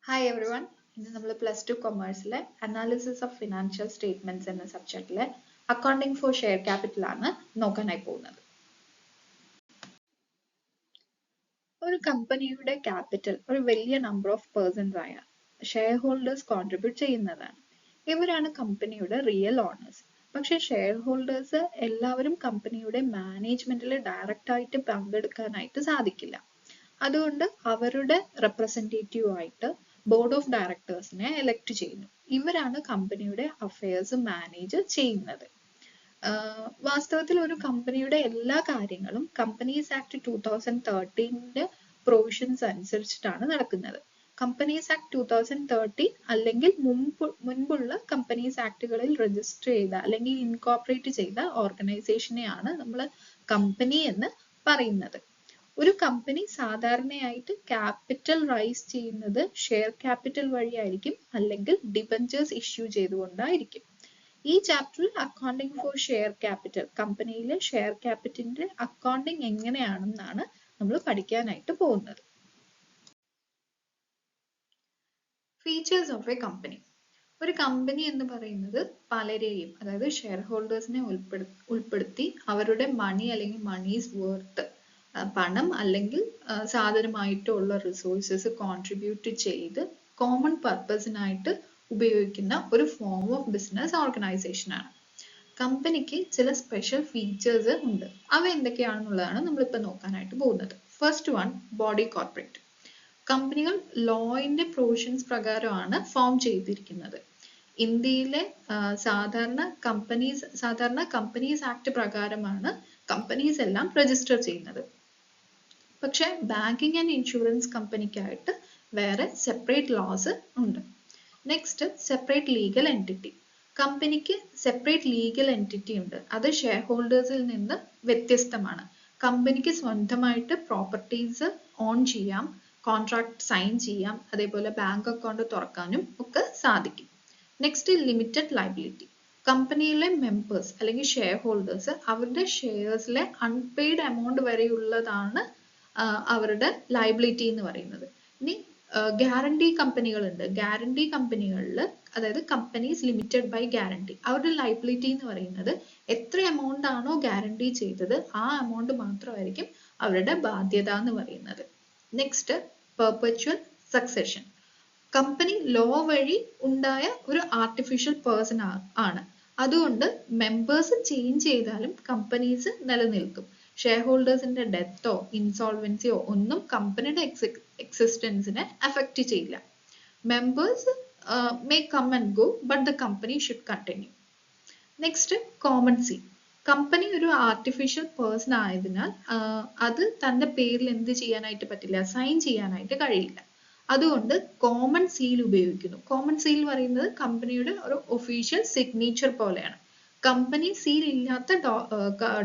Hi every one. ഇന്ന് നമ്മൾ +2 കൊമേഴ്സിലെ analysis of financial statements എന്ന സബ്ജക്റ്റിലെ അക്കൗണ്ടിംഗ് ഫോർ ഷെയർ ക്യാപിറ്റൽ ആണ് നോക്കാനായി പോകുന്നത്. ഒരു കമ്പനിയുടെ ക്യാപിറ്റൽ ഒരു വലിയ നമ്പർ ഓഫ് പേഴ്സൺസ് ആയ ഷെയർ ഹോൾഡേഴ്സ് കോൺട്രിബ്യൂട്ട് ചെയ്യുന്നതാണ്. ഇവരാണ് കമ്പനിയുടെ റിയൽ ഓണേഴ്സ്. പക്ഷെ ഷെയർ ഹോൾഡേഴ്സ് എല്ലാവരും കമ്പനിയുടെ മാനേജ്മെന്റിൽ ഡയറക്റ്റ് ആയിട്ട് പങ്കെടുക്കാനായിട്ട് സാധിക്കില്ല. അതുകൊണ്ട് അവരുടെ റെപ്രസെന്റേറ്റീവ് ആയിട്ട് ബോർഡ് ഓഫ് ഡയറക്ടേഴ്സിനെ എലക്ട് ചെയ്യുന്നു. ഇവരാണ് കമ്പനിയുടെ അഫയേഴ്സ് മാനേജ് ചെയ്യുന്നത്. വാസ്തവത്തിൽ ഒരു കമ്പനിയുടെ എല്ലാ കാര്യങ്ങളും കമ്പനീസ് ആക്ട് 2013 പ്രൊവിഷൻസ് അനുസരിച്ചിട്ടാണ് നടക്കുന്നത്. കമ്പനീസ് ആക്ട് 2013 അല്ലെങ്കിൽ മുൻപുള്ള കമ്പനീസ് ആക്ടുകളിൽ രജിസ്റ്റർ ചെയ്ത അല്ലെങ്കിൽ ഇൻകോർപ്പറേറ്റ് ചെയ്ത ഓർഗനൈസേഷനെയാണ് നമ്മൾ കമ്പനി എന്ന് പറയുന്നത്. ഒരു കമ്പനി സാധാരണയായിട്ട് ക്യാപിറ്റൽ റൈസ് ചെയ്യുന്നത് ഷെയർ ക്യാപിറ്റൽ വഴിയായിരിക്കും, അല്ലെങ്കിൽ ഡിബഞ്ചേഴ്സ് ഇഷ്യൂ ചെയ്തുകൊണ്ടായിരിക്കും. ഈ ചാപ്റ്ററിൽ അക്കൗണ്ടിംഗ് ഫോർ ഷെയർ ക്യാപിറ്റൽ, കമ്പനിയിലെ ഷെയർ ക്യാപിറ്റലിന്റെ അക്കൗണ്ടിംഗ് എങ്ങനെയാണെന്നാണ് നമ്മൾ പഠിക്കാനായിട്ട് പോകുന്നത്. Features of A company. ഒരു കമ്പനി എന്ന് പറയുന്നത് പലരെയും, അതായത് ഷെയർ ഹോൾഡേഴ്സിനെ ഉൾപ്പെടുത്തി അവരുടെ മണി അല്ലെങ്കിൽ മണീസ് വർത്ത്, പണം അല്ലെങ്കിൽ സാധനമായിട്ടുള്ള റിസോഴ്സസ് കോൺട്രിബ്യൂട്ട് ചെയ്ത് കോമൺ പർപ്പസിനായിട്ട് ഉപയോഗിക്കുന്ന ഒരു ഫോം ഓഫ് ബിസിനസ് ഓർഗനൈസേഷൻ ആണ്. കമ്പനിക്ക് ചില സ്പെഷ്യൽ ഫീച്ചേഴ്സ് ഉണ്ട്. അവ എന്തൊക്കെയാണെന്നുള്ളതാണ് നമ്മളിപ്പോൾ നോക്കാനായിട്ട് പോകുന്നത്. First one, body corporate. കമ്പനികൾ ലോയിന്റെ പ്രൊവിഷൻസ് പ്രകാരമാണ് ഫോം ചെയ്തിരിക്കുന്നത്. ഇന്ത്യയിലെ സാധാരണ കമ്പനീസ് ആക്ട് പ്രകാരമാണ് കമ്പനീസ് എല്ലാം രജിസ്റ്റർ ചെയ്യുന്നത്. പക്ഷെ ബാങ്കിങ് ആൻഡ് ഇൻഷുറൻസ് കമ്പനിക്കായിട്ട് വേറെ സെപ്പറേറ്റ് ലോസ് ഉണ്ട്. Next, separate legal entity. കമ്പനിക്ക് സെപ്പറേറ്റ് ലീഗൽ എൻറ്റിറ്റി ഉണ്ട്. അത് ഷെയർ ഹോൾഡേഴ്സിൽ നിന്ന് വ്യത്യസ്തമാണ്. കമ്പനിക്ക് സ്വന്തമായിട്ട് പ്രോപ്പർട്ടീസ് ഓൺ ചെയ്യാം, കോൺട്രാക്ട് സൈൻ ചെയ്യാം, അതേപോലെ ബാങ്ക് അക്കൗണ്ട് തുറക്കാനും ഒക്കെ സാധിക്കും. Next, limited liability. കമ്പനിയിലെ മെമ്പേഴ്സ് അല്ലെങ്കിൽ ഷെയർ ഹോൾഡേഴ്സ് അവരുടെ ഷെയർസിലെ അൺപെയ്ഡ് എമൗണ്ട് വരെയുള്ളതാണ് അവരുടെ ലയബിലിറ്റി എന്ന് പറയുന്നത്. ഇനി ഗ്യാരണ്ടി കമ്പനികളുണ്ട്. ഗ്യാരണ്ടി കമ്പനികളിൽ, അതായത് കമ്പനീസ് ലിമിറ്റഡ് ബൈ ഗ്യാരണ്ടി, അവരുടെ ലയബിലിറ്റി എന്ന് പറയുന്നത് എത്ര എമൗണ്ട് ആണോ ഗ്യാരണ്ടി ചെയ്തത് ആ എമൗണ്ട് മാത്രമായിരിക്കും അവരുടെ ബാധ്യത എന്ന് പറയുന്നത്. Next, perpetual succession. Company law വഴി ഉണ്ടായ ഒരു ആർട്ടിഫിഷ്യൽ പേഴ്സൺ ആണ്. അതുകൊണ്ട് മെമ്പേഴ്സ് ചേഞ്ച് ചെയ്താലും കമ്പനീസ് നിലനിൽക്കും. ഷെയർ ഹോൾഡേഴ്സിന്റെ ഡെത്തോ ഇൻസോൾവൻസിയോ ഒന്നും കമ്പനിയുടെ എക്സിസ്റ്റൻസിനെ അഫക്റ്റ് ചെയ്യില്ല. Members may come and go, but the company should continue. Next, common seal. Company ഒരു ആർട്ടിഫിഷ്യൽ പേഴ്സൺ ആയതിനാൽ അത് തന്റെ പേരിൽ എന്ത് ചെയ്യാനായിട്ട് പറ്റില്ല, സൈൻ ചെയ്യാനായിട്ട് കഴിയില്ല. അതുകൊണ്ട് കോമൺ സീൽ ഉപയോഗിക്കുന്നു. കോമൺ സീൽ പറയുന്നത് കമ്പനിയുടെ ഒരു ഒഫീഷ്യൽ സിഗ്നേച്ചർ പോലെയാണ്. കമ്പനി സീൽ ഇല്ലാത്ത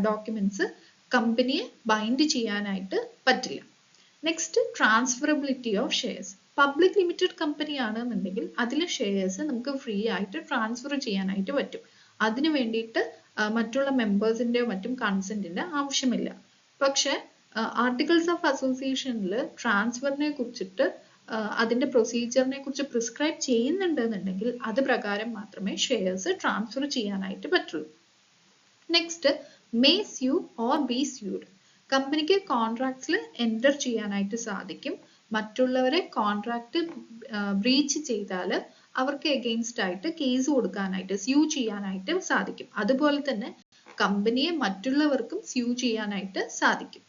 ഡോക്യുമെന്റ്സ് കമ്പനിയെ ബൈൻഡ് ചെയ്യാനായിട്ട് പറ്റില്ല. Next, transferability of shares. Public limited company ആണെന്നുണ്ടെങ്കിൽ അതിലെ ഷെയർസ് നമുക്ക് ഫ്രീ ആയിട്ട് ട്രാൻസ്ഫർ ചെയ്യാനായിട്ട് പറ്റും. അതിനു വേണ്ടിയിട്ട് മറ്റുള്ള മെമ്പേഴ്സിന്റെയോ മറ്റും കൺസെന്റിന്റെ ആവശ്യമില്ല. പക്ഷെ ആർട്ടിക്കിൾസ് ഓഫ് അസോസിയേഷനിൽ ട്രാൻസ്ഫറിനെ കുറിച്ചിട്ട് അതിന്റെ പ്രൊസീജിയറിനെ കുറിച്ച് പ്രിസ്ക്രൈബ് ചെയ്യുന്നുണ്ടെന്നുണ്ടെങ്കിൽ അത് പ്രകാരം മാത്രമേ ഷെയർസ് ട്രാൻസ്ഫർ ചെയ്യാനായിട്ട് പറ്റുള്ളൂ. Next, may sue or B SUD. കമ്പനിക്ക് കോൺട്രാക്ട്സിൽ എൻ്റർ ചെയ്യാനായിട്ട് സാധിക്കും. മറ്റുള്ളവരെ കോൺട്രാക്ട് ബ്രീച്ച് ചെയ്താൽ അവർക്ക് എഗെയിൻസ്റ്റ് ആയിട്ട് കേസ് കൊടുക്കാനായിട്ട്, സ്യൂ ചെയ്യാനായിട്ട് സാധിക്കും. അതുപോലെ തന്നെ കമ്പനിയെ മറ്റുള്ളവർക്കും സ്യൂ ചെയ്യാനായിട്ട് സാധിക്കും.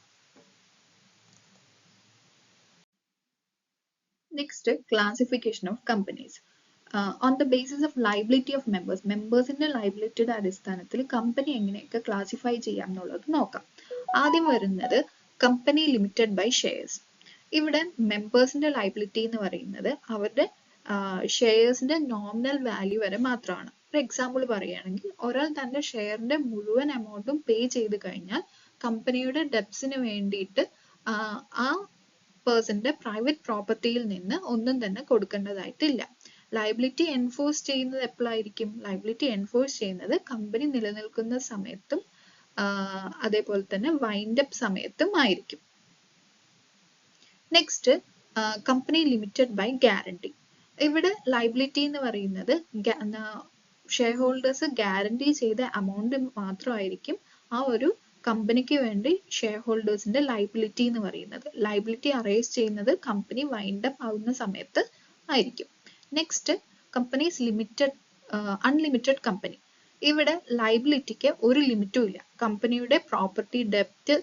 Next, classification of companies. On the basis of liability of members. മെമ്പേഴ്സിന്റെ ലയബിലിറ്റിയുടെ അടിസ്ഥാനത്തിൽ കമ്പനി എങ്ങനെയൊക്കെ ക്ലാസിഫൈ ചെയ്യാം എന്നുള്ളത് നോക്കാം. ആദ്യം വരുന്നത് കമ്പനി ലിമിറ്റഡ് ബൈ ഷെയർസ്. ഇവിടെ മെമ്പേഴ്സിന്റെ ലയബിലിറ്റി എന്ന് പറയുന്നത് അവരുടെ ഷെയർസിന്റെ നോമിനൽ വാല്യൂ വരെ മാത്രമാണ്. ഒരു എക്സാമ്പിൾ പറയുകയാണെങ്കിൽ, ഒരാൾ തന്റെ ഷെയറിന്റെ മുഴുവൻ എമൗണ്ടും പേ ചെയ്ത് കഴിഞ്ഞാൽ കമ്പനിയുടെ ഡെപ്സിന് വേണ്ടിയിട്ട് ആ പേഴ്സന്റെ പ്രൈവറ്റ് പ്രോപ്പർട്ടിയിൽ നിന്ന് ഒന്നും തന്നെ കൊടുക്കേണ്ടതായിട്ടില്ല. ലയബിലിറ്റി എൻഫോഴ്സ് ചെയ്യുന്നത് എപ്പോഴായിരിക്കും? ലയബിലിറ്റി എൻഫോഴ്സ് ചെയ്യുന്നത് കമ്പനി നിലനിൽക്കുന്ന സമയത്തും അതേപോലെ തന്നെ വൈൻഡ് അപ്പ് സമയത്തും ആയിരിക്കും. Next, company limited by guarantee. ഇവിടെ ലൈബിലിറ്റി എന്ന് പറയുന്നത് ഷെയർ ഹോൾഡേഴ്സ് ഗ്യാരണ്ടി ചെയ്ത എമൗണ്ട് മാത്രമായിരിക്കും ആ ഒരു കമ്പനിക്ക് വേണ്ടി ഷെയർ ഹോൾഡേഴ്സിന്റെ ലൈബിലിറ്റി എന്ന് പറയുന്നത്. ലൈബിലിറ്റി അറേസ് ചെയ്യുന്നത് കമ്പനി വൈൻഡ് അപ്പ് ആവുന്ന സമയത്ത് ആയിരിക്കും. Next companies limited unlimited company. ഇവിടെ ലൈബിലിറ്റിക്ക് ഒരു ലിമിറ്റും ഇല്ല. കമ്പനിയുടെ പ്രോപ്പർട്ടി ഡെപ്റ്റ്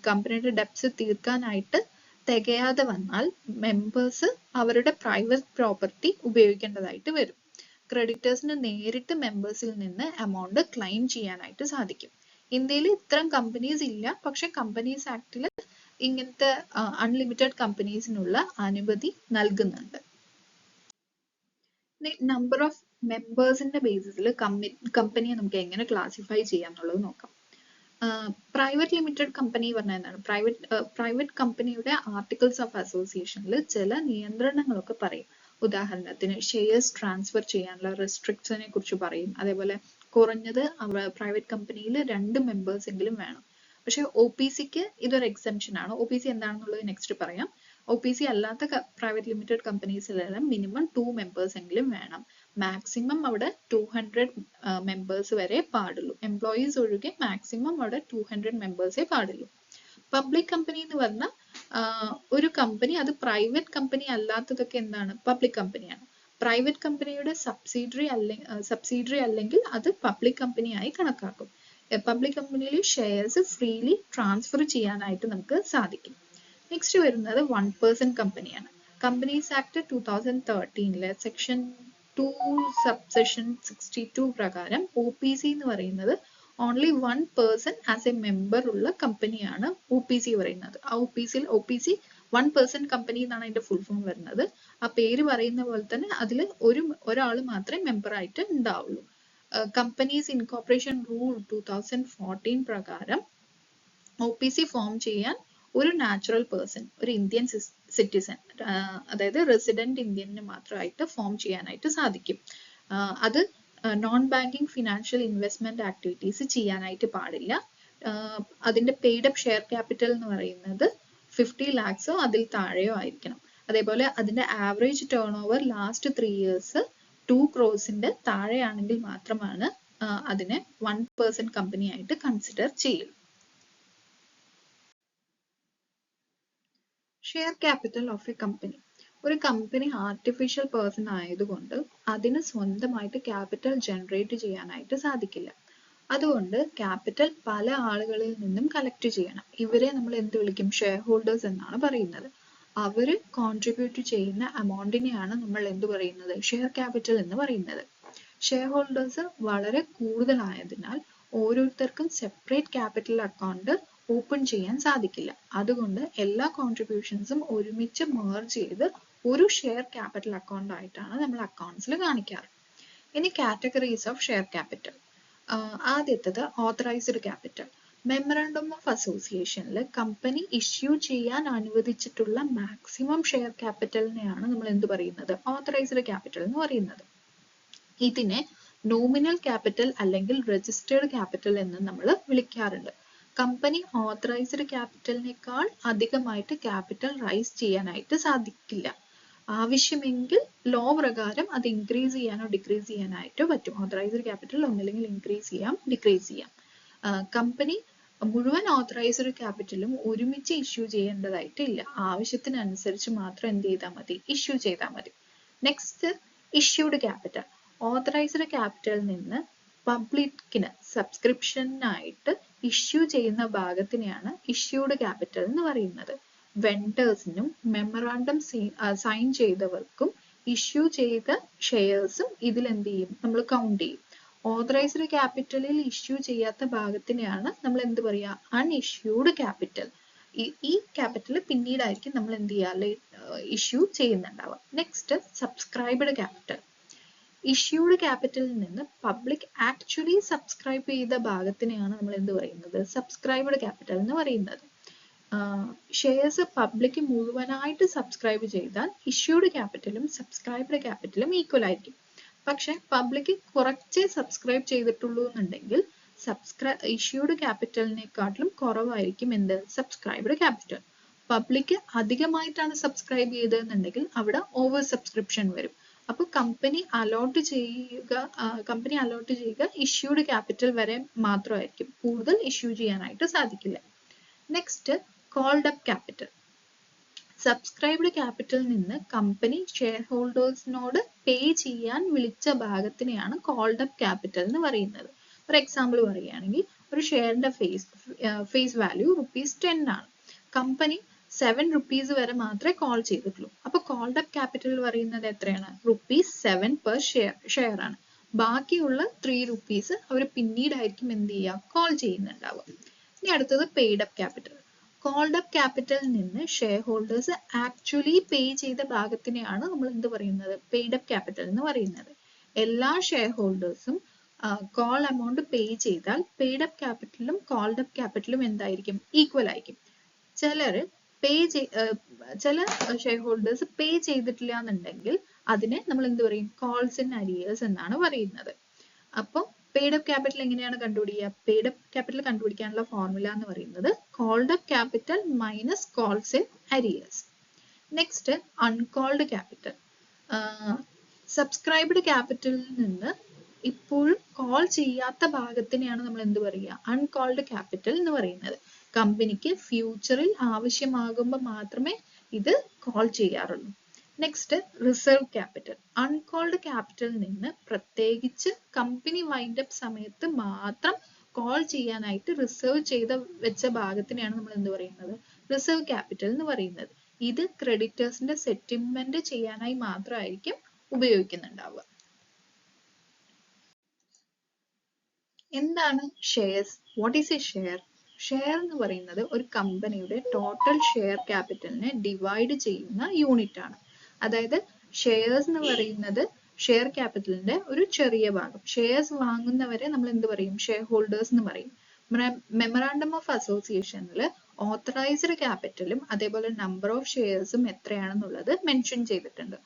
കമ്പനിയുടെ ഡെപ്റ്റ്സ് തീർക്കാനായിട്ട് തികയാതെ വന്നാൽ മെമ്പേഴ്സ് അവരുടെ പ്രൈവറ്റ് പ്രോപ്പർട്ടി ഉപയോഗിക്കേണ്ടതായിട്ട് വരും. ക്രെഡിറ്റേഴ്സിന് നേരിട്ട് മെമ്പേഴ്സിൽ നിന്ന് എമൗണ്ട് ക്ലെയിം ചെയ്യാനായിട്ട് സാധിക്കും. ഇന്ത്യയിൽ ഇത്തരം കമ്പനീസ് ഇല്ല, പക്ഷെ കമ്പനീസ് ആക്ടിൽ ഇങ്ങനത്തെ അൺലിമിറ്റഡ് കമ്പനീസിനുള്ള അനുമതി നൽകുന്നുണ്ട്. നമ്പർ ഓഫ് മെമ്പേഴ്സിന്റെ ബേസിസിൽ കമ്പനിയെ നമുക്ക് എങ്ങനെ ക്ലാസിഫൈ ചെയ്യാം എന്നുള്ളത് നോക്കാം. പ്രൈവറ്റ് ലിമിറ്റഡ് കമ്പനി പറഞ്ഞാൽ എന്താണ്? പ്രൈവറ്റ് കമ്പനിയുടെ ആർട്ടിക്കിൾസ് ഓഫ് അസോസിയേഷനിൽ ചില നിയന്ത്രണങ്ങളൊക്കെ പറയും. ഉദാഹരണത്തിന് ഷെയർസ് ട്രാൻസ്ഫർ ചെയ്യാനുള്ള റെസ്ട്രിക്ഷനെ കുറിച്ച് പറയും. അതേപോലെ കുറഞ്ഞത് പ്രൈവറ്റ് കമ്പനിയിൽ 2 മെമ്പേഴ്സ് എങ്കിലും വേണം. പക്ഷെ OPCക്ക് ഇതൊരു എക്സെംഷൻ ആണ്. OPC എന്താണെന്നുള്ളത് നെക്സ്റ്റ് പറയാം. OPC അല്ലാത്ത പ്രൈവറ്റ് ലിമിറ്റഡ് കമ്പനീസിലെല്ലാം മിനിമം 2 മെമ്പേഴ്സ് എങ്കിലും വേണം. മാക്സിമം അവിടെ 200 മെമ്പേഴ്സ് വരെ പാടുള്ളൂ. എംപ്ലോയീസ് ഒഴികെ മാക്സിമം അവിടെ 200 മെമ്പേഴ്സേ പാടുള്ളൂ. പബ്ലിക് കമ്പനി എന്ന് പറഞ്ഞാൽ ഒരു കമ്പനി അത് പ്രൈവറ്റ് കമ്പനി അല്ലാത്തതൊക്കെ എന്താണ്? പബ്ലിക് കമ്പനിയാണ്. പ്രൈവറ്റ് കമ്പനിയുടെ സബ്സിഡറി അല്ലെങ്കിൽ അത് പബ്ലിക് കമ്പനിയായി കണക്കാക്കും. പബ്ലിക് കമ്പനിയിൽ ഷെയർസ് ഫ്രീലി ട്രാൻസ്ഫർ ചെയ്യാനായിട്ട് നമുക്ക് സാധിക്കും. നെക്സ്റ്റ് വരുന്നത് 1% കമ്പനിയാണ്. കമ്പനീസ് ആക്ട് 2013 സെക്ഷൻ 2 സബ്സെഷൻ 62 പ്രകാരം OPC എന്ന് പറയുന്നത് only 1 person as A member ഉള്ള കമ്പനിയാണ് OPC പറയുന്നത്. ആ OPC 1% കമ്പനി എന്നാണ് അതിന്റെ ഫുൾ ഫോം വരുന്നത്. ആ പേര് പറയുന്ന പോലെ തന്നെ അതിൽ ഒരാൾ മാത്രമേ മെമ്പർ ആയിട്ട് ഉണ്ടാവുള്ളൂ. കമ്പനീസ് ഇൻകോർപ്പറേഷൻ റൂൾ 2014 പ്രകാരം OPC ഫോം ചെയ്യാൻ ഒരു നാച്ചുറൽ പേഴ്സൺ, ഒരു ഇന്ത്യൻ സിറ്റിസൺ, അതായത് റെസിഡന്റ് ഇന്ത്യന് മാത്രമായിട്ട് ഫോം ചെയ്യാനായിട്ട് സാധിക്കും. അത് non banking financial investment activities ചെയ്യാനായിട്ട് പാടില്ല. അതിന്റെ പെയ്ഡ് അപ്പ് ഷെയർ ക്യാപിറ്റൽ എന്ന് പറയുന്നത് 50 lakhsോ അതിൽ താഴെയോ ആയിരിക്കണം. അതേപോലെ അതിന്റെ average turn over last 3 years 2 crores താഴെയാണെങ്കിൽ മാത്രമാണ് അതിനെ 1% കമ്പനി ആയിട്ട് കൺസിഡർ ചെയ്യുള്ളൂ. Share capital of A company. ഒരു കമ്പനി ആർട്ടിഫിഷ്യൽ പേഴ്സൺ ആയതുകൊണ്ട് അതിന് സ്വന്തമായിട്ട് ക്യാപിറ്റൽ ജനറേറ്റ് ചെയ്യാനായിട്ട് സാധിക്കില്ല. അതുകൊണ്ട് ക്യാപിറ്റൽ പല ആളുകളിൽ നിന്നും കളക്ട് ചെയ്യണം. ഇവരെ നമ്മൾ എന്ത് വിളിക്കും? ഷെയർ ഹോൾഡേഴ്സ് എന്നാണ് പറയുന്നത്. അവര് കോൺട്രിബ്യൂട്ട് ചെയ്യുന്ന എമൗണ്ടിനെയാണ് നമ്മൾ എന്ത് പറയുന്നത്? ഷെയർ ക്യാപിറ്റൽ എന്ന് പറയുന്നത്. ഷെയർ ഹോൾഡേഴ്സ് വളരെ കൂടുതലായതിനാൽ ഓരോരുത്തർക്കും സെപ്പറേറ്റ് ക്യാപിറ്റൽ അക്കൗണ്ട് ഓപ്പൺ ചെയ്യാൻ സാധിക്കില്ല. അതുകൊണ്ട് എല്ലാ കോൺട്രിബ്യൂഷൻസും ഒരുമിച്ച് മെർജ് ചെയ്ത് ഒരു ഷെയർ ക്യാപിറ്റൽ അക്കൗണ്ട് ആയിട്ടാണ് നമ്മൾ അക്കൗണ്ട്സിൽ കാണിക്കാറ്. ഇനി കാറ്റഗറീസ് ഓഫ് ഷെയർ ക്യാപിറ്റൽ. ആദ്യത്തേത് ഓതറൈസ്ഡ് ക്യാപിറ്റൽ. മെമ്മറാണ്ടം ഓഫ് അസോസിയേഷനിൽ കമ്പനി ഇഷ്യൂ ചെയ്യാൻ അനുവദിച്ചിട്ടുള്ള മാക്സിമം ഷെയർ ക്യാപിറ്റലിനെയാണ് നമ്മൾ എന്ത് പറയുന്നത്? ഓതറൈസ്ഡ് ക്യാപിറ്റൽ എന്ന് പറയുന്നത്. ഇതിനെ നോമിനൽ ക്യാപിറ്റൽ അല്ലെങ്കിൽ രജിസ്റ്റേർഡ് ക്യാപിറ്റൽ എന്ന് നമ്മൾ വിളിക്കാറുണ്ട്. കമ്പനി ഓതറൈസ്ഡ് ക്യാപിറ്റലിനേക്കാൾ അധികമായിട്ട് ക്യാപിറ്റൽ റൈസ് ചെയ്യാനായിട്ട് സാധിക്കില്ല. ആവശ്യമെങ്കിൽ ലോ പ്രകാരം അത് ഇൻക്രീസ് ചെയ്യാനോ ഡിക്രീസ് ചെയ്യാനായിട്ടോ പറ്റും. ഓതറൈസ്ഡ് ക്യാപിറ്റൽ ഒന്നില്ലെങ്കിൽ ഇൻക്രീസ് ചെയ്യാം, ഡിക്രീസ് ചെയ്യാം. കമ്പനി മുഴുവൻ ഓതറൈസ്ഡ് ക്യാപിറ്റലും ഒരുമിച്ച് ഇഷ്യൂ ചെയ്യേണ്ടതായിട്ടില്ല. ആവശ്യത്തിനനുസരിച്ച് മാത്രം എന്ത് ചെയ്താൽ മതി? ഇഷ്യൂ ചെയ്താൽ മതി. Next issued capital. ഓതറൈസ്ഡ് ക്യാപിറ്റലിൽ നിന്ന് പബ്ലിക്കിന് സബ്സ്ക്രിപ്ഷനായിട്ട് ഇഷ്യൂ ചെയ്യുന്ന ഭാഗത്തിനെയാണ് ഇഷ്യൂഡ് ക്യാപിറ്റൽ എന്ന് പറയുന്നത്. വെണ്ടേഴ്സിനും മെമ്മറാണ്ടം സൈൻ ചെയ്തവർക്കും ഇഷ്യൂ ചെയ്ത ഷെയർസും ഇതിൽ എന്ത് ചെയ്യും? നമ്മൾ കൗണ്ട് ചെയ്യും. ഓതറൈസ്ഡ് ക്യാപിറ്റലിൽ ഇഷ്യൂ ചെയ്യാത്ത ഭാഗത്തിനെയാണ് നമ്മൾ എന്ത് പറയുക? Unissued capital. ഈ ക്യാപിറ്റൽ പിന്നീടായിരിക്കും നമ്മൾ എന്ത് ചെയ്യുക? ഇഷ്യൂ ചെയ്യുന്നുണ്ടാവുക. Next subscribed capital. ഇഷ്യൂഡ് ക്യാപിറ്റലിൽ നിന്ന് പബ്ലിക് ആക്ച്വലി സബ്സ്ക്രൈബ് ചെയ്ത ഭാഗത്തിനെയാണ് നമ്മൾ എന്ത് പറയുന്നത്? സബ്സ്ക്രൈബ്ഡ് ക്യാപിറ്റൽ എന്ന് പറയുന്നത്. ഷെയർസ് പബ്ലിക് മുഴുവനായിട്ട് സബ്സ്ക്രൈബ് ചെയ്താൽ ഇഷ്യൂഡ് ക്യാപിറ്റലും സബ്സ്ക്രൈബ്ഡ് ക്യാപിറ്റലും ഈക്വൽ ആയിരിക്കും. പക്ഷെ പബ്ലിക് കുറച്ചേ സബ്സ്ക്രൈബ് ചെയ്തിട്ടുള്ളൂ എന്നുണ്ടെങ്കിൽ ഇഷ്യൂഡ് ക്യാപിറ്റലിനെക്കാട്ടിലും കുറവായിരിക്കും എന്ത്? Subscribed capital. പബ്ലിക് അധികമായിട്ടാണ് സബ്സ്ക്രൈബ് ചെയ്തതെന്നുണ്ടെങ്കിൽ അവിടെ ഓവർ സബ്സ്ക്രിപ്ഷൻ വരും. അപ്പോൾ കമ്പനി അലോട്ട് ചെയ്യുക ഇഷ്യൂഡ് ക്യാപിറ്റൽ വരെ മാത്രമായിരിക്കും, കൂടുതൽ ഇഷ്യൂ ചെയ്യാനായിട്ട് സാധിക്കില്ല. Next called up capital. Subscribed ക്യാപിറ്റലിൽ നിന്ന് കമ്പനി ഷെയർ ഹോൾഡേഴ്സിനോട് പേ ചെയ്യാൻ വിളിച്ച ഭാഗത്തിനെയാണ് കോൾഡ് അപ്പ് ക്യാപിറ്റൽ എന്ന് പറയുന്നത്. ഒരു എക്സാമ്പിൾ പറയുകയാണെങ്കിൽ ഒരു ഷെയറിന്റെ ഫേസ് വാല്യൂ ₹10 ആണ്. കമ്പനി 7 rupees വരെ മാത്രമേ കോൾ ചെയ്തിട്ടുള്ളൂ. അപ്പൊ കോൾഡ് അപ്പ് ക്യാപിറ്റൽ പറയുന്നത് എത്രയാണ്? ₹7 per ഷെയർ ആണ്. ബാക്കിയുള്ള 3 rupees അവർ പിന്നീടായിരിക്കും എന്ത് ചെയ്യുക? കോൾ ചെയ്യുന്നുണ്ടാവുക. ഇനി അടുത്തത് paid up capital. Called up ക്യാപിറ്റലിൽ നിന്ന് ഷെയർ ഹോൾഡേഴ്സ് ആക്ച്വലി പേ ചെയ്ത ഭാഗത്തിനെയാണ് നമ്മൾ എന്ത് പറയുന്നത്? പെയ്ഡ് അപ്പ് ക്യാപിറ്റൽ എന്ന് പറയുന്നത്. എല്ലാ ഷെയർ ഹോൾഡേഴ്സും കോൾ എമൗണ്ട് പേ ചെയ്താൽ പെയ്ഡ് അപ്പ് ക്യാപിറ്റലും കോൾഡ് അപ്പ് ക്യാപിറ്റലും എന്തായിരിക്കും? ഈക്വൽ ആയിരിക്കും. ചില ഷെയർ ഹോൾഡേഴ്സ് പേ ചെയ്തിട്ടില്ല എന്നുണ്ടെങ്കിൽ അതിനെ നമ്മൾ എന്ത് പറയും? കോൾസ് ഇൻ അരിയേഴ്സ് എന്നാണ് പറയുന്നത്. അപ്പോൾ പെയ്ഡ് അപ്പ് ക്യാപിറ്റൽ എങ്ങനെയാണ് കണ്ടുപിടിക്കുക? പെയ്ഡ് അപ്പ് ക്യാപിറ്റൽ കണ്ടുപിടിക്കാനുള്ള ഫോർമുല എന്ന് പറയുന്നത് called up capital minus calls in arrears. Next uncalled capital. Subscribed ക്യാപിറ്റലിൽ നിന്ന് ഇപ്പോഴും കോൾ ചെയ്യാത്ത ഭാഗത്തിനെയാണ് നമ്മൾ എന്ത് പറയുക? അൺകോൾഡ് ക്യാപിറ്റൽ എന്ന് പറയുന്നത്. കമ്പനിക്ക് ഫ്യൂച്ചറിൽ ആവശ്യമാകുമ്പോൾ മാത്രമേ ഇത് കോൾ ചെയ്യാറുള്ളൂ. Next reserve capital. അൺകോൾഡ് ക്യാപിറ്റലിൽ നിന്ന് പ്രത്യേകിച്ച് കമ്പനി വൈൻഡപ്പ് സമയത്ത് മാത്രം കോൾ ചെയ്യാനായിട്ട് റിസർവ് ചെയ്ത് വെച്ച ഭാഗത്തിനെയാണ് നമ്മൾ എന്ത് പറയുന്നത്? റിസർവ് ക്യാപിറ്റൽ എന്ന് പറയുന്നത്. ഇത് ക്രെഡിറ്റേഴ്സിന്റെ സെറ്റിൽമെന്റ് ചെയ്യാനായി മാത്രമായിരിക്കും ഉപയോഗിക്കുന്നുണ്ടാവുക. എന്താണ് shares? What is A share? Share എന്ന് പറയുന്നത് ഒരു കമ്പനിയുടെ ടോട്ടൽ ഷെയർ ക്യാപിറ്റലിനെ ഡിവൈഡ് ചെയ്യുന്ന യൂണിറ്റ് ആണ്. അതായത് ഷെയർസ് എന്ന് പറയുന്നത് ഷെയർ ക്യാപിറ്റലിന്റെ ഒരു ചെറിയ ഭാഗം. ഷെയർസ് വാങ്ങുന്നവരെ നമ്മൾ എന്ത് പറയും? ഷെയർ ഹോൾഡേഴ്സ് എന്ന് പറയും. മെമ്മറാണ്ടം ഓഫ് അസോസിയേഷനിൽ ഓത്തറൈസ്ഡ് ക്യാപിറ്റലും അതേപോലെ നമ്പർ ഓഫ് ഷെയർസും എത്രയാണെന്നുള്ളത് മെൻഷൻ ചെയ്തിട്ടുണ്ട്.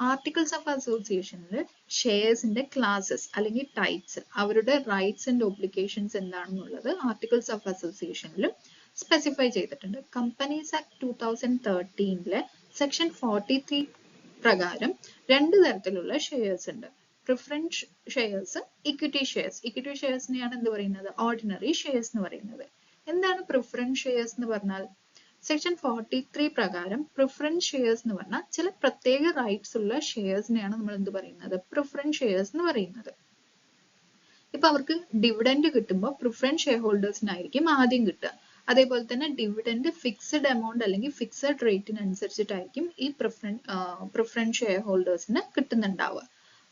ആർട്ടിക്കിൾസ് ഓഫ് അസോസിയേഷനിൽ ഷെയർസിന്റെ ക്ലാസസ് അല്ലെങ്കിൽ ടൈപ്സ്, അവരുടെ റൈറ്റ്സ് ആൻഡ് ഒബ്ലിഗേഷൻസ് എന്താണെന്നുള്ളത് ആർട്ടിക്കിൾസ് ഓഫ് അസോസിയേഷനിലും സ്പെസിഫൈ ചെയ്തിട്ടുണ്ട്. കമ്പനീസ് ആക്ട് 2013 സെക്ഷൻ 43 പ്രകാരം 2 തരത്തിലുള്ള ഷെയർസ് ഉണ്ട്. Preference shares, equity shares. Equity ഷെയർസിനെയാണ് എന്ത് പറയുന്നത്? ഓർഡിനറി ഷെയർസ് എന്ന് പറയുന്നത്. എന്താണ് പ്രിഫറൻസ് ഷെയർസ് എന്ന് പറഞ്ഞാൽ? സെക്ഷൻ 43 പ്രകാരം പ്രിഫറൻസ് ഷെയർസ് എന്ന് പറഞ്ഞാൽ ചില പ്രത്യേക റൈറ്റ്സ് ഉള്ള ഷെയർസിനെയാണ് നമ്മൾ എന്ത് പറയുന്നത്? പ്രിഫറൻസ് ഷെയർസ് എന്ന് പറയുന്നത്. ഇപ്പൊ അവർക്ക് ഡിവിഡൻഡ് കിട്ടുമ്പോൾ പ്രിഫറൻസ് ഷെയർ ഹോൾഡേഴ്സിനായിരിക്കും ആദ്യം കിട്ടുക. അതേപോലെ തന്നെ ഡിവിഡൻഡ് ഫിക്സഡ് എമൗണ്ട് അല്ലെങ്കിൽ ഫിക്സഡ് റേറ്റിനനുസരിച്ചിട്ടായിരിക്കും ഈ പ്രിഫറൻസ് ഷെയർ ഹോൾഡേഴ്സിന് കിട്ടുന്നുണ്ടാവുക.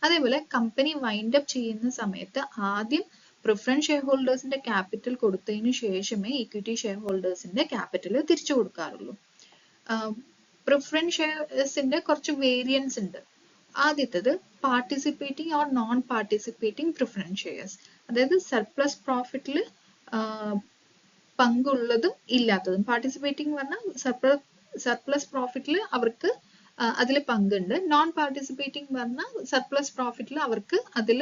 അതേപോലെ കമ്പനി വൈൻഡ് അപ്പ് ചെയ്യുന്ന സമയത്ത് ആദ്യം പ്രിഫറൻസ് ഷെയർ ഹോൾഡേഴ്സിന്റെ ക്യാപിറ്റൽ കൊടുത്തതിന് ശേഷമേ ഇക്വിറ്റി ഷെയർ ഹോൾഡേഴ്സിന്റെ ക്യാപിറ്റൽ തിരിച്ചു കൊടുക്കാറുള്ളൂ. പ്രിഫറൻസ് ഷെയർസിന്റെ കുറച്ച് വേരിയൻസ് ഉണ്ട്. ആദ്യത്തേത് participating or non participating preference shares. അതായത് സർപ്ലസ് പ്രോഫിറ്റിൽ പങ്കുള്ളതും ഇല്ലാത്തതും. പാർട്ടിസിപ്പേറ്റിംഗ് പറഞ്ഞാൽ സർപ്ലസ് പ്രോഫിറ്റിൽ അവർക്ക് അതിൽ പങ്കുണ്ട്. നോൺ പാർട്ടിസിപ്പേറ്റിംഗ് പറഞ്ഞാൽ സർപ്ലസ് പ്രോഫിറ്റിൽ അവർക്ക് അതിൽ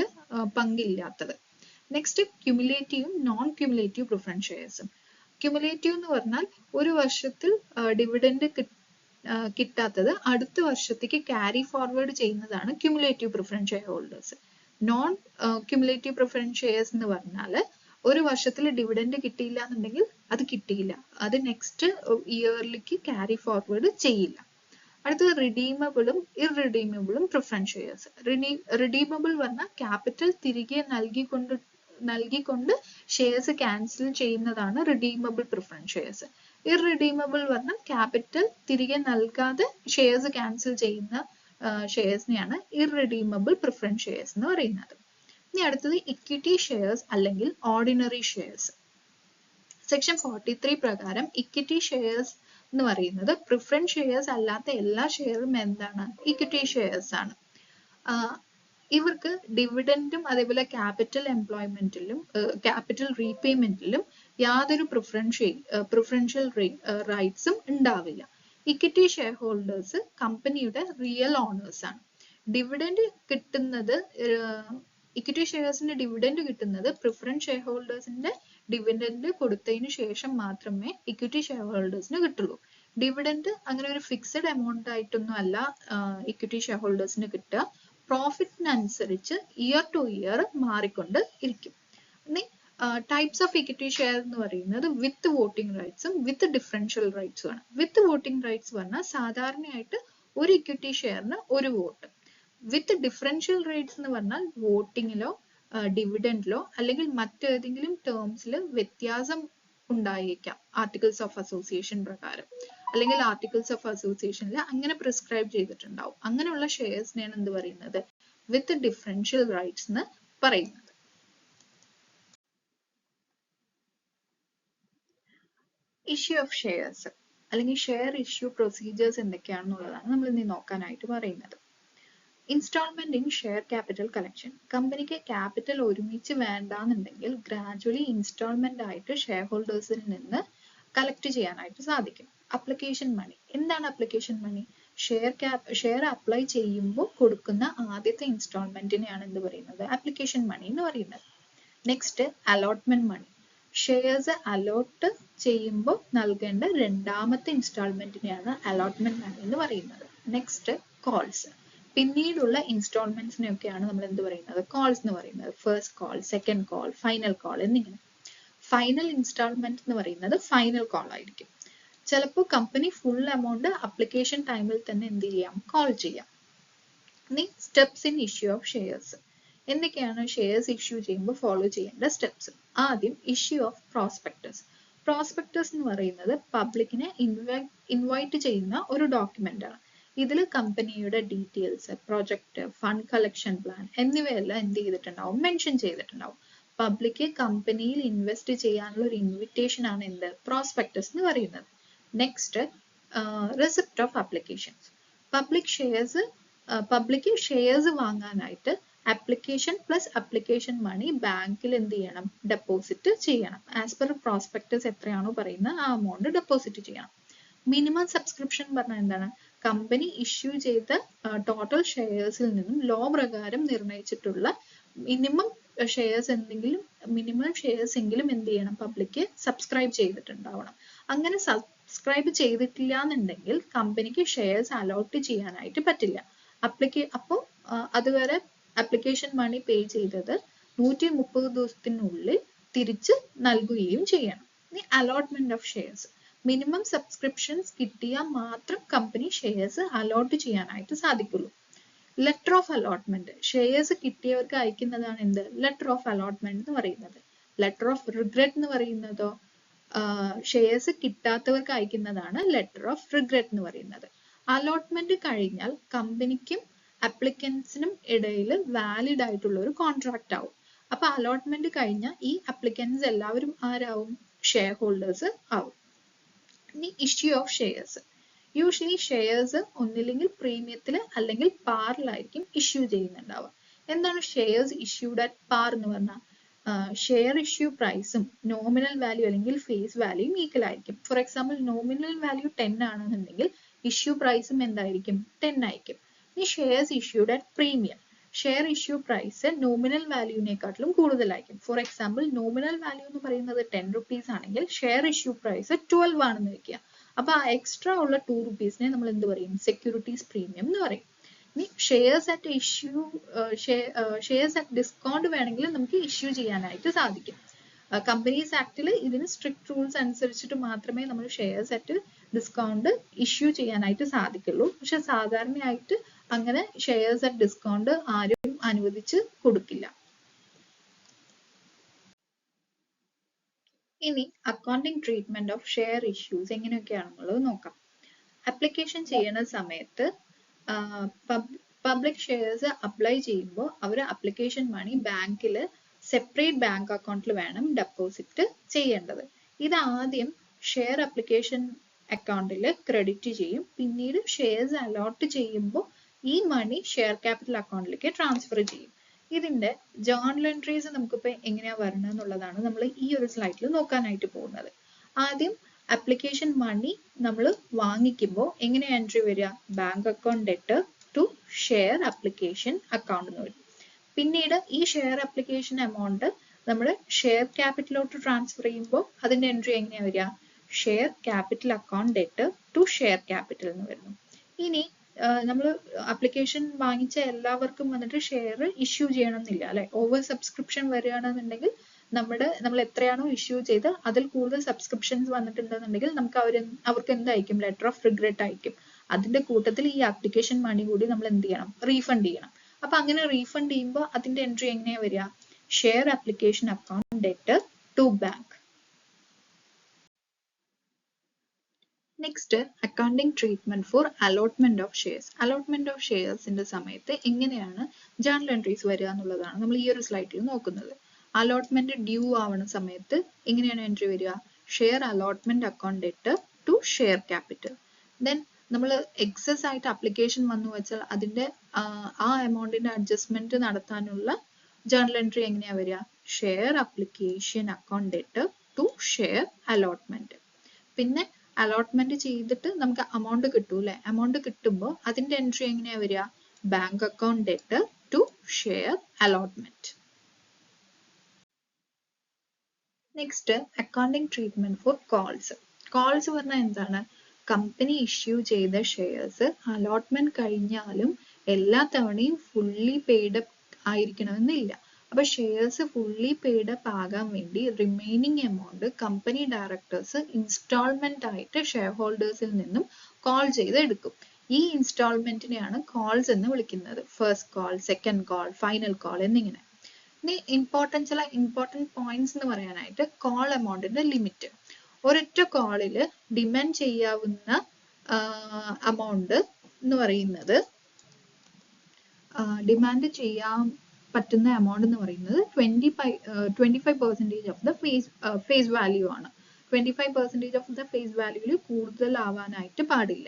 പങ്കില്ലാത്തത്. നെക്സ്റ്റ് ക്യുമുലേറ്റീവും നോൺ ക്യുമുലേറ്റീവ് പ്രിഫറൻസ് ഷെയർസും. ക്യുമുലേറ്റീവ് എന്ന് പറഞ്ഞാൽ ഒരു വർഷത്തിൽ ഡിവിഡൻഡ് കിട്ടാത്തത് അടുത്ത വർഷത്തേക്ക് ക്യാരി ഫോർവേഡ് ചെയ്യുന്നതാണ് cumulative preference share holders. Non cumulative preference shares എന്ന് പറഞ്ഞാൽ ഒരു വർഷത്തിൽ ഡിവിഡൻഡ് കിട്ടിയില്ല എന്നുണ്ടെങ്കിൽ അത് കിട്ടിയില്ല, അത് നെക്സ്റ്റ് ഇയറിലേക്ക് ക്യാരി ഫോർവേഡ് ചെയ്യില്ല. അടുത്തത് റിഡീമബിളും ഇർറിഡീമബിളും പ്രിഫറൻസ് ഷെയർസ്. റിഡീമബിൾ പറഞ്ഞാൽ ക്യാപിറ്റൽ തിരികെ നൽകിക്കൊണ്ട് ഷെയർസ് ക്യാൻസൽ ചെയ്യുന്നതാണ് റിഡീമബിൾ പ്രിഫറൻസ് ഷെയർസ്. ഇർറിഡീമബിൾ പറഞ്ഞാൽ ക്യാപിറ്റൽ തിരികെ നൽകാതെ ഷെയർസ് ക്യാൻസൽ ചെയ്യുന്ന ഷെയർസിനെയാണ് ഇർറിഡീമബിൾ പ്രിഫറൻസ് ഷെയർസ് എന്ന് പറയുന്നത്. ഇനി അടുത്തത് ഇക്വിറ്റി ഷെയർസ് അല്ലെങ്കിൽ ഓർഡിനറി ഷെയർസ്. സെക്ഷൻ 43 പ്രകാരം ഇക്വിറ്റി ഷെയർസ് എന്ന് പറയുന്നത് പ്രിഫറൻസ് ഷെയർസ് അല്ലാത്ത എല്ലാ ഷെയറും എന്താണ്? ഇക്വിറ്റി ഷെയർസ് ആണ്. ഇവർക്ക് ഡിവിഡൻഡും അതേപോലെ ക്യാപിറ്റൽ എംപ്ലോയ്മെന്റിലും ക്യാപിറ്റൽ റീപേയ്മെന്റിലും യാതൊരു പ്രിഫറൻഷ്യൽ റൈറ്റ്സും ഉണ്ടാവില്ല. ഇക്വിറ്റി ഷെയർ ഹോൾഡേഴ്സ് കമ്പനിയുടെ റിയൽ ഓണേഴ്സ് ആണ്. ഡിവിഡൻഡ് കിട്ടുന്നത് ഇക്വിറ്റി ഷെയർസിന്റെ ഡിവിഡൻഡ് കിട്ടുന്നത് പ്രിഫറൻസ് ഷെയർ ഹോൾഡേഴ്സിന്റെ ഡിവിഡൻഡ് കൊടുത്തതിന് ശേഷം മാത്രമേ ഇക്വിറ്റി ഷെയർ ഹോൾഡേഴ്സിന് കിട്ടുള്ളൂ. ഡിവിഡൻഡ് അങ്ങനെ ഒരു ഫിക്സഡ് എമൗണ്ട് ആയിട്ടൊന്നും അല്ല ഇക്വിറ്റി ഷെയർ ഹോൾഡേഴ്സിന് കിട്ടുക. പ്രോഫിറ്റിനനുസരിച്ച് ഇയർ ടു ഇയർ മാറിക്കൊണ്ട് ഇരിക്കും. ഇനി ടൈപ്സ് ഓഫ് ഇക്വിറ്റി ഷെയർ എന്ന് പറയുന്നത് വിത്ത് വോട്ടിംഗ് റൈറ്റ്സും വിത്ത് ഡിഫറൻഷ്യൽ റൈറ്റ്സും ആണ്. വിത്ത് വോട്ടിംഗ് റൈറ്റ്സ് പറഞ്ഞാൽ സാധാരണയായിട്ട് ഒരു ഇക്വിറ്റി ഷെയറിന് ഒരു വോട്ട്. വിത്ത് ഡിഫറൻഷ്യൽ റൈറ്റ്സ് എന്ന് പറഞ്ഞാൽ വോട്ടിങ്ങിലോ ഡിവിഡൻഡിലോ അല്ലെങ്കിൽ മറ്റേതെങ്കിലും ടേംസിൽ വ്യത്യാസം ഉണ്ടായേക്കാം ആർട്ടിക്കിൾസ് ഓഫ് അസോസിയേഷൻ പ്രകാരം, അല്ലെങ്കിൽ ആർട്ടിക്കിൾസ് ഓഫ് അസോസിയേഷനിൽ അങ്ങനെ പ്രിസ്ക്രൈബ് ചെയ്തിട്ടുണ്ടാവും. അങ്ങനെയുള്ള ഷെയർസിനെയാണ് എന്ത് പറയുന്നത്? വിത്ത് ഡിഫറൻഷ്യൽ റൈറ്റ്സ് എന്ന് പറയുന്നത്. ഇഷ്യൂ ഓഫ് ഷെയർസ് അല്ലെങ്കിൽ ഷെയർ ഇഷ്യൂ പ്രൊസീജിയേഴ്സ് എന്തൊക്കെയാണെന്നുള്ളതാണ് നമ്മൾ ഇനി നോക്കാനായിട്ട് പറയുന്നത്. Instalment in share capital collection. കമ്പനിക്ക് ക്യാപിറ്റൽ ഒരുമിച്ച് വേണ്ടാന്നുണ്ടെങ്കിൽ ഗ്രാജുവലി ഇൻസ്റ്റാൾമെന്റ് ആയിട്ട് ഷെയർ ഹോൾഡേഴ്സിൽ നിന്ന് കളക്ട് ചെയ്യാനായിട്ട് സാധിക്കും. Application money. എന്താണ് അപ്ലിക്കേഷൻ മണി? ഷെയർ അപ്ലൈ ചെയ്യുമ്പോൾ കൊടുക്കുന്ന ആദ്യത്തെ ഇൻസ്റ്റാൾമെന്റിനെയാണ് എന്ത് പറയുന്നത്? അപ്ലിക്കേഷൻ മണി എന്ന് പറയുന്നത്. Next allotment money. Shares allot ചെയ്യുമ്പോൾ നൽകേണ്ട രണ്ടാമത്തെ ഇൻസ്റ്റാൾമെന്റിനെയാണ് അലോട്ട്മെന്റ് മണി എന്ന് പറയുന്നത്. Next calls. പിന്നീടുള്ള ഇൻസ്റ്റാൾമെന്റ്സിനെയൊക്കെയാണ് നമ്മൾ എന്ത് പറയുന്നത്? കോൾസ് എന്ന് പറയുന്നത്. First call, second call, final call എന്നിങ്ങനെ. ഫൈനൽ ഇൻസ്റ്റാൾമെന്റ് എന്ന് പറയുന്നത് ഫൈനൽ കോൾ ആയിരിക്കും. ചിലപ്പോൾ കമ്പനി ഫുൾ എമൗണ്ട് അപ്ലിക്കേഷൻ ടൈമിൽ തന്നെ എന്ത് ചെയ്യാം? കോൾ ചെയ്യാം. ഇനി steps in issue of shares. എന്തൊക്കെയാണ് ഷെയർസ് ഇഷ്യൂ ചെയ്യുമ്പോൾ ഫോളോ ചെയ്യേണ്ട സ്റ്റെപ്സ്? ആദ്യം ഇഷ്യൂ ഓഫ് പ്രോസ്പെക്ടസ്. പ്രോസ്പെക്ടസ് എന്ന് പറയുന്നത് പബ്ലിക്കിനെ ഇൻവൈറ്റ് ചെയ്യുന്ന ഒരു ഡോക്യുമെന്റ് ആണ്. ഇതിൽ കമ്പനിയുടെ details, project, fund collection plan എന്നിവയെല്ലാം എന്ത് ചെയ്തിട്ടുണ്ടാവും? മെൻഷൻ ചെയ്തിട്ടുണ്ടാവും. പബ്ലിക് കമ്പനിയിൽ ഇൻവെസ്റ്റ് ചെയ്യാനുള്ള ഒരു ഇൻവിറ്റേഷൻ ആണ് എന്ത്? പ്രോസ്പെക്ടസ് എന്ന് പറയുന്നത്. Next receipt of applications. Public shares വാങ്ങാനായിട്ട് അപ്ലിക്കേഷൻ പ്ലസ് അപ്ലിക്കേഷൻ മണി ബാങ്കിൽ എന്ത് ചെയ്യണം? ഡെപ്പോസിറ്റ് ചെയ്യണം. ആസ് പെർ പ്രോസ്പെക്ടസ് എത്രയാണോ പറയുന്നത് ആ എമൗണ്ട് ഡെപ്പോസിറ്റ് ചെയ്യണം. മിനിമം സബ്സ്ക്രിപ്ഷൻ പറഞ്ഞാൽ എന്താണ്? കമ്പനി ഇഷ്യൂ ചെയ്ത ടോട്ടൽ ഷെയർസിൽ നിന്നും ലോ പ്രകാരം നിർണയിച്ചിട്ടുള്ള മിനിമം ഷെയർസ് എങ്കിലും എന്ത് ചെയ്യണം? പബ്ലിക് സബ്സ്ക്രൈബ് ചെയ്തിട്ടുണ്ടാവണം. അങ്ങനെ സബ്സ്ക്രൈബ് ചെയ്തിട്ടില്ല എന്നുണ്ടെങ്കിൽ കമ്പനിക്ക് ഷെയർസ് അലോട്ട് ചെയ്യാനായിട്ട് പറ്റില്ല. അപ്പോൾ അതുവരെ അപ്ലിക്കേഷൻ മണി പേ ചെയ്തത് 130 ദിവസത്തിനുള്ളിൽ തിരിച്ച് നൽകുകയും ചെയ്യണം. ഇനി allotment of shares. Minimum subscriptions കിട്ടിയാൽ മാത്രം കമ്പനി ഷെയർസ് അലോട്ട് ചെയ്യാനായിട്ട് സാധിക്കുള്ളൂ. Letter of allotment. ഷെയർസ് കിട്ടിയവർക്ക് അയക്കുന്നതാണ് എന്ത്? ലെറ്റർ ഓഫ് അലോട്ട്മെന്റ് എന്ന് പറയുന്നത്. ലെറ്റർ ഓഫ് റിഗ്രറ്റ് എന്ന് പറയുന്നതോ ഷെയർസ് കിട്ടാത്തവർക്ക് അയക്കുന്നതാണ് ലെറ്റർ ഓഫ് റിഗ്രറ്റ് എന്ന് പറയുന്നത്. അലോട്ട്മെന്റ് കഴിഞ്ഞാൽ കമ്പനിക്കും അപ്ലിക്കൻസിനും ഇടയിൽ വാലിഡ് ആയിട്ടുള്ള ഒരു കോൺട്രാക്ട് ആവും. അപ്പൊ അലോട്ട്മെന്റ് കഴിഞ്ഞാൽ ഈ അപ്ലിക്കൻസ് എല്ലാവരും ആരാവും? ഷെയർ ഹോൾഡേഴ്സ് ആവും. ഇനി issue of shares. Usually shares ഒന്നില്ലെങ്കിൽ പ്രീമിയത്തിൽ അല്ലെങ്കിൽ പാറിലായിരിക്കും ഇഷ്യൂ ചെയ്യുന്നുണ്ടാവുക. എന്താണ് ഷെയർസ് ഇഷ്യൂഡ് അറ്റ് പാർ എന്ന് പറഞ്ഞാൽ? ഷെയർ ഇഷ്യൂ പ്രൈസും നോമിനൽ വാല്യൂ അല്ലെങ്കിൽ ഫേസ് വാല്യൂയും ഈക്വൽ ആയിരിക്കും. ഫോർ എക്സാമ്പിൾ നോമിനൽ വാല്യൂ 10 ആണെന്നുണ്ടെങ്കിൽ ഇഷ്യൂ പ്രൈസും എന്തായിരിക്കും? 10 ആയിരിക്കും. ഈ shares issued at premium. Share issue price nominal വാല്യൂവിനെക്കാട്ടിലും കൂടുതലായിരിക്കും. ഫോർ എക്സാമ്പിൾ നോമിനൽ വാല്യൂ എന്ന് പറയുന്നത് 10 rupees ആണെങ്കിൽ ഷെയർ ഇഷ്യൂ പ്രൈസ് 12 ആണെന്ന് വെക്കുക. അപ്പൊ ആ എക്സ്ട്രാ ഉള്ള 2 rupeesനെ നമ്മൾ എന്ത് പറയും? സെക്യൂരിറ്റീസ് പ്രീമിയം എന്ന് പറയും. ഇനി ഷെയർസ് അറ്റ് ഡിസ്കൗണ്ട് വേണമെങ്കിൽ നമുക്ക് ഇഷ്യൂ ചെയ്യാനായിട്ട് സാധിക്കും. കമ്പനീസ് ആക്ടിൽ ഇതിന് സ്ട്രിക്ട് റൂൾസ് അനുസരിച്ചിട്ട് മാത്രമേ നമ്മൾ ഷെയർസ് അറ്റ് ഡിസ്കൗണ്ട് ഇഷ്യൂ ചെയ്യാനായിട്ട് സാധിക്കുള്ളൂ. പക്ഷെ സാധാരണയായിട്ട് അങ്ങനെ ഷെയർസ് അറ്റ് ഡിസ്കൗണ്ട് ആരും അനുവദിച്ച് കൊടുക്കില്ല. ഇനി accounting treatment of share issues എങ്ങനെയൊക്കെയാണെന്നുള്ളത് നോക്കാം. അപ്ലിക്കേഷൻ ചെയ്യുന്ന സമയത്ത് പബ്ലിക് ഷെയർസ് അപ്ലൈ ചെയ്യുമ്പോൾ അവർ അപ്ലിക്കേഷൻ മണി ബാങ്കിൽ സെപ്പറേറ്റ് ബാങ്ക് അക്കൗണ്ടിൽ വേണം ഡെപ്പോസിറ്റ് ചെയ്യേണ്ടത്. ഇത് ആദ്യം ഷെയർ അപ്ലിക്കേഷൻ അക്കൗണ്ടിൽ ക്രെഡിറ്റ് ചെയ്യും. പിന്നീട് ഷെയർസ് അലോട്ട് ചെയ്യുമ്പോൾ ഈ മണി ഷെയർ ക്യാപിറ്റൽ അക്കൗണ്ടിലേക്ക് ട്രാൻസ്ഫർ ചെയ്യും. ഇതിന്റെ ജേർണൽ എൻട്രീസ് നമുക്കിപ്പോൾ എങ്ങനെയാ വരണം എന്നുള്ളതാണ് നമ്മൾ ഈ ഒരു സ്ലൈഡിൽ നോക്കാനായിട്ട് പോകുന്നത്. ആദ്യം അപ്ലിക്കേഷൻ മണി നമ്മൾ വാങ്ങിക്കുമ്പോൾ എങ്ങനെ എൻട്രി വരിക? Bank account debtor to share application account എന്ന് വരും. പിന്നീട് ഈ ഷെയർ അപ്ലിക്കേഷൻ എമൗണ്ട് നമ്മൾ ഷെയർ ക്യാപിറ്റലോട്ട് ട്രാൻസ്ഫർ ചെയ്യുമ്പോൾ അതിന്റെ എൻട്രി എങ്ങനെയാ വരിക? Share capital account debtor to share capital എന്ന് വരുന്നു. ഇനി നമ്മൾ ആപ്ലിക്കേഷൻ വാങ്ങിച്ച എല്ലാവർക്കും വന്നിട്ട് ഷെയർ ഇഷ്യൂ ചെയ്യണം എന്നില്ല അല്ലെ. ഓവർ സബ്സ്ക്രിപ്ഷൻ വരികയാണെന്നുണ്ടെങ്കിൽ നമ്മൾ എത്രയാണോ ഇഷ്യൂ ചെയ്ത് അതിൽ കൂടുതൽ സബ്സ്ക്രിപ്ഷൻസ് വന്നിട്ടുണ്ടെന്നുണ്ടെങ്കിൽ നമുക്ക് അവർക്ക് എന്തായിരിക്കും, ലെറ്റർ ഓഫ് റിഗ്രറ്റ് ആയിരിക്കും. അതിന്റെ കൂട്ടത്തിൽ ഈ ആപ്ലിക്കേഷൻ മണി കൂടി നമ്മൾ എന്ത് ചെയ്യണം, റീഫണ്ട് ചെയ്യണം. അപ്പൊ അങ്ങനെ റീഫണ്ട് ചെയ്യുമ്പോൾ അതിന്റെ എൻട്രി എങ്ങനെയാ വരിക, share application account debtor to bank. Next accounting treatment for allotment of shares. Allotment of ഷെയർസിന്റെ സമയത്ത് എങ്ങനെയാണ് ജേർണൽ എൻട്രീസ് വരിക എന്നുള്ളതാണ് നമ്മൾ ഈ ഒരു സ്ലൈഡിൽ നോക്കുന്നത്. അലോട്ട്മെന്റ് ഡ്യൂ ആവുന്ന സമയത്ത് എങ്ങനെയാണ് എൻട്രി വരിക, share allotment account debtor to share capital. Then നമ്മൾ എക്സസ് ആയിട്ട് അപ്ലിക്കേഷൻ വന്നു വെച്ചാൽ അതിന്റെ ആ എമൗണ്ടിന്റെ അഡ്ജസ്റ്റ്മെന്റ് നടത്താനുള്ള ജേർണൽ എൻട്രി എങ്ങനെയാ വരിക, share application account debtor to share allotment. പിന്നെ അലോട്ട്മെന്റ് ചെയ്തിട്ട് നമുക്ക് amount കിട്ടും അല്ലെ, amount കിട്ടുമ്പോൾ അതിന്റെ എൻട്രി എങ്ങനെയാ വരിക, bank account debtor to share allotment. Next accounting treatment for calls. Calls പറഞ്ഞാൽ എന്താണ്, കമ്പനി ഇഷ്യൂ ചെയ്ത ഷെയർസ് അലോട്ട്മെന്റ് കഴിഞ്ഞാലും എല്ലാ തവണയും ഫുള്ളി പെയ്ഡ് ആയിരിക്കണമെന്നില്ല. അപ്പൊ ഷെയർസ് ഫുള്ളി പെയ്ഡ് അപ്പ് ആകാൻ വേണ്ടി remaining amount company directors instalment ആയിട്ട് ഷെയർ ഹോൾഡേഴ്സിൽ നിന്നും കോൾ ചെയ്ത് എടുക്കും. ഈ ഇൻസ്റ്റാൾമെന്റിനെയാണ് കോൾസ് എന്ന് വിളിക്കുന്നത്. First call, second call, final call എന്നിങ്ങനെ. ഇനി ഇമ്പോർട്ടൻറ്റ് പോയിന്റ്സ് എന്ന് പറയാനായിട്ട് കോൾ എമൗണ്ടിന്റെ ലിമിറ്റ്. ഒരൊറ്റ കോളിൽ ഡിമാൻഡ് ചെയ്യാവുന്ന എമൗണ്ട് എന്ന് പറയുന്നത് ഡിമാൻഡ് ചെയ്യാൻ പറ്റുന്ന എമൗണ്ട് എന്ന് പറയുന്നത് 25% ഓഫ് ദ ഫേസ് വാല്യൂ ആണ്. 25% ഓഫ് ദ ഫേസ് വാല്യൂവിൽ കൂടുതലാവാനായിട്ട് പാടില്ല.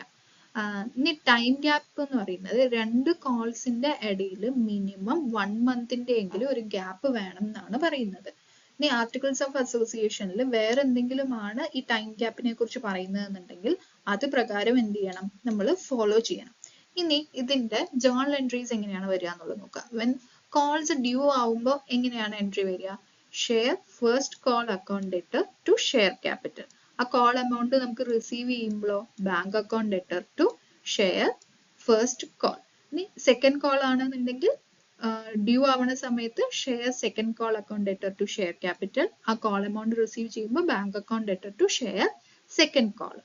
ഇനി ടൈം ഗ്യാപ്പ് എന്ന് പറയുന്നത് രണ്ട് കോൾസിന്റെ ഇടയിൽ മിനിമം 1 മന്തിന്റെ എങ്കിലും ഒരു ഗ്യാപ്പ് വേണം എന്നാണ് പറയുന്നത്. ഇനി ആർട്ടിക്കിൾസ് ഓഫ് അസോസിയേഷനിൽ വേറെ എന്തെങ്കിലുമാണ് ഈ ടൈം ഗ്യാപ്പിനെ കുറിച്ച് പറയുന്നതെന്നുണ്ടെങ്കിൽ അത് പ്രകാരം എന്ത് ചെയ്യണം, നമ്മൾ ഫോളോ ചെയ്യണം. ഇനി ഇതിന്റെ ജേർണൽ എൻട്രീസ് എങ്ങനെയാണ് വരിക എന്നുള്ളത് നോക്കാം. വെൻ കോൾസ് ഡ്യൂ ആവുമ്പോൾ എങ്ങനെയാണ് എൻട്രി വരിക, share first call account debtor to share capital. ആ കോൾ എമൗണ്ട് നമുക്ക് റിസീവ് ചെയ്യുമ്പോഴോ bank account debtor to share first call. ഇനി സെക്കൻഡ് കോൾ ആണെന്നുണ്ടെങ്കിൽ ഡ്യൂ ആവുന്ന സമയത്ത് share second call account debtor to share capital. ആ കോൾ എമൗണ്ട് റിസീവ് ചെയ്യുമ്പോൾ bank account debtor to share second call.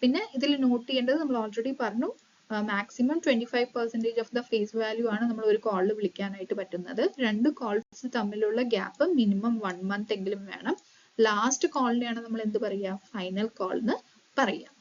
പിന്നെ ഇതിൽ നോട്ട് ചെയ്യേണ്ടത് നമ്മൾ ഓൾറെഡി പറഞ്ഞു, maximum 25% of the face value ആണ് നമ്മൾ ഒരു കോളിൽ വിളിക്കാനായിട്ട് പറ്റുന്നത്. രണ്ട് കോൾസ് തമ്മിലുള്ള ഗ്യാപ്പ് മിനിമം 1 മന്ത് എങ്കിലും വേണം. ലാസ്റ്റ് കോളിനെയാണ് നമ്മൾ എന്ത് പറയുക, ഫൈനൽ കോൾ എന്ന് പറയുക.